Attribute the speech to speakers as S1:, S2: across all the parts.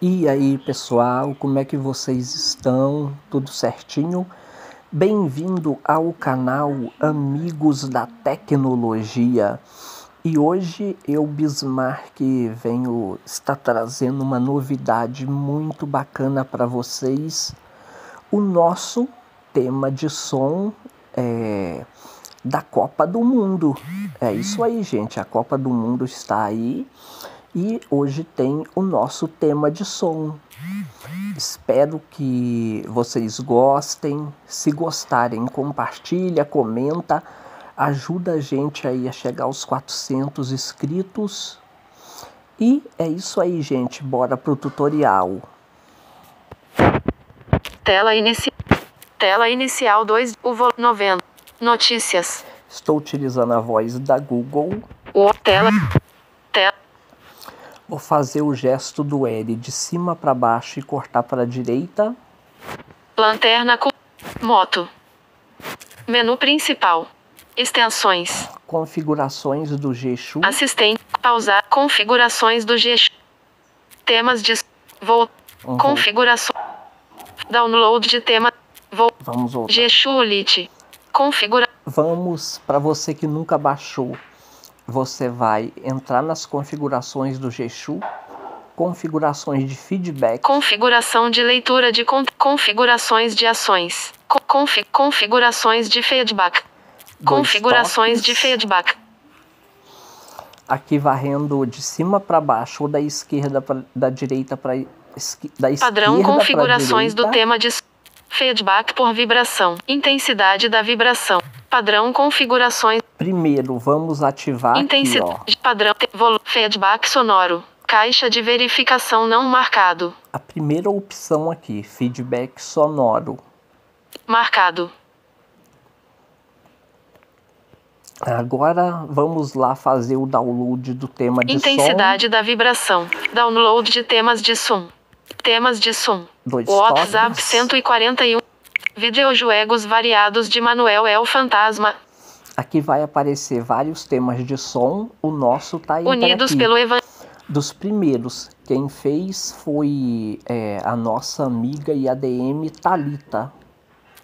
S1: E aí, pessoal, como é que vocês estão? Tudo certinho? Bem-vindo ao canal Amigos da Tecnologia. E hoje eu, Bismarck, venho estar trazendo uma novidade muito bacana para vocês. O nosso tema de som da Copa do Mundo. É isso aí, gente. A Copa do Mundo está aí. E hoje tem o nosso tema de som. Espero que vocês gostem. Se gostarem, compartilha, comenta. Ajuda a gente aí a chegar aos 400 inscritos. E é isso aí, gente. Bora pro tutorial.
S2: Tela inicial 2, UVO 90. Notícias.
S1: Estou utilizando a voz da Google.
S2: Tela.
S1: Vou fazer o gesto do L de cima para baixo e cortar para a direita.
S2: Lanterna com moto. Menu principal. Extensões.
S1: Configurações do G-Shu.
S2: Assistente. Pausar. Configurações do G-Shu. Temas de configuração. Download de tema.
S1: Vamos voltar.
S2: G-Shu Lite. Configura.
S1: Vamos, para você que nunca baixou, você vai entrar nas configurações do G-Shu, configurações de feedback,
S2: configuração de leitura de configurações de ações, configurações de feedback, configurações de feedback.
S1: Aqui varrendo de cima para baixo ou da esquerda para da direita para da esquerda.
S2: Padrão configurações do tema de feedback por vibração, intensidade da vibração. Padrão configurações.
S1: Primeiro vamos ativar
S2: intensidade,
S1: aqui, ó.
S2: Padrão feedback sonoro. Caixa de verificação não marcado.
S1: A primeira opção aqui, feedback sonoro.
S2: Marcado.
S1: Agora vamos lá fazer o download do tema de
S2: intensidade
S1: som.
S2: da vibração. Download de temas de som. Temas de som. WhatsApp
S1: toques.
S2: 141. Videojuegos variados de Manuel El Fantasma.
S1: Aqui vai aparecer vários temas de som. O nosso tá aí.
S2: Unidos pelo Evangelho.
S1: Dos primeiros, quem fez foi a nossa amiga e ADM Thalita.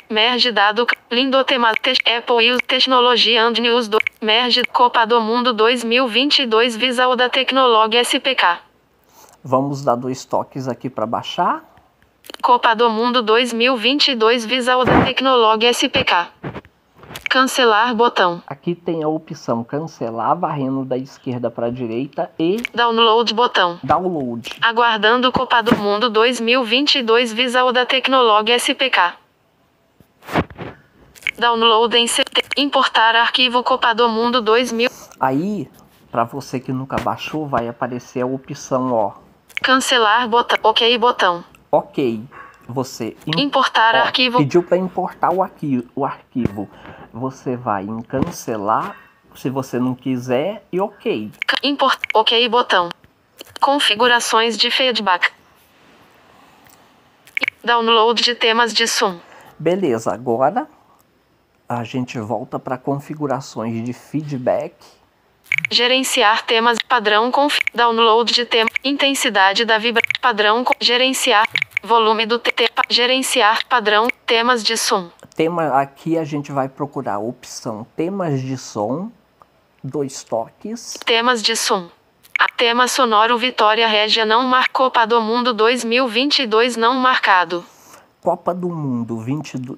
S2: Merge dado. Lindo tema. Apple e Technology and News. Merge Copa do Mundo 2022 Visual da Tecnologia SPK.
S1: Vamos dar 2 toques aqui para baixar.
S2: Copa do Mundo 2022 Visual da Tecnologia SPK. Cancelar botão.
S1: Aqui tem a opção cancelar, varrendo da esquerda para a direita e
S2: download botão.
S1: Download.
S2: Aguardando Copa do Mundo 2022 Visual da Tecnologia SPK. Download em importar arquivo Copa do Mundo 2000.
S1: Aí, para você que nunca baixou, vai aparecer a opção, ó.
S2: Cancelar botão. OK botão.
S1: OK. Você
S2: importar arquivo.
S1: Pediu para importar o arquivo. Você vai em cancelar, se você não quiser, e OK.
S2: OK botão. Configurações de feedback. Download de temas de som.
S1: Beleza, agora a gente volta para configurações de feedback.
S2: Gerenciar temas padrão download de tema, intensidade da vibração, padrão gerenciar volume do gerenciar padrão temas de som.
S1: Aqui a gente vai procurar a opção temas de som, 2 toques.
S2: Temas de som. Tema sonoro Vitória Régia não marcou. Copa do Mundo 2022 não marcado.
S1: Copa do Mundo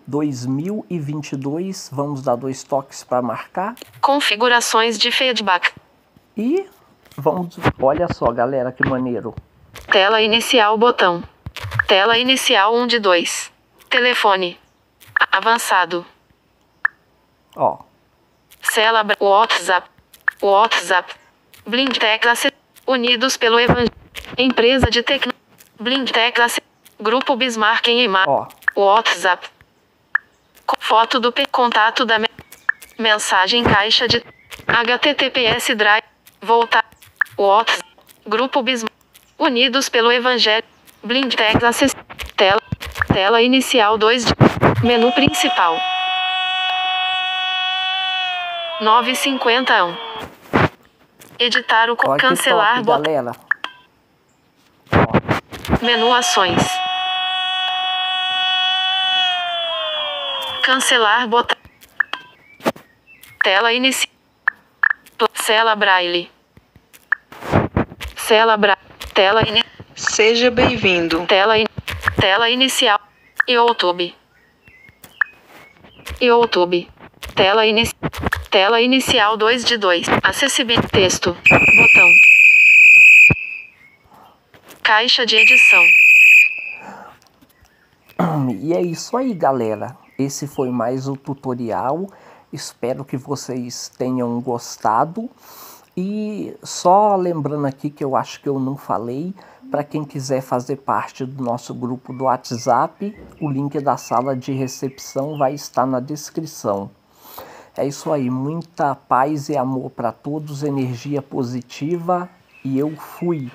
S1: 2022, vamos dar 2 toques para marcar.
S2: Configurações de feedback.
S1: E vamos, olha só galera, que maneiro.
S2: Tela inicial botão. Tela inicial 1 de 2. Telefone. Avançado.
S1: Ó.
S2: Célabra. WhatsApp. Blindtech. Unidos pelo Evangelho. Empresa de tecnologia. Blindtech. Grupo Bismarck em imagem. WhatsApp. Foto do contato da mensagem caixa de HTTPS Drive. Voltar. WhatsApp. Grupo Bismarck. Unidos pelo Evangelho. Blindtech. Tela inicial 2 de menu principal. 951. Editar o cancelar botão.
S1: Galera. Ó.
S2: Menu ações. Cancelar botão. Tela inicial. Cela Braille. Cela Braille. Tela inicial.
S3: Seja bem-vindo.
S2: Tela inicial. YouTube. YouTube. Tela inicial 2 de 2. Acessibilidade. Texto. Botão. Caixa de edição.
S1: E é isso aí, galera. Esse foi mais o tutorial. Espero que vocês tenham gostado. E só lembrando aqui que eu acho que eu não falei, para quem quiser fazer parte do nosso grupo do WhatsApp, o link da sala de recepção vai estar na descrição. É isso aí, muita paz e amor para todos, energia positiva, e eu fui.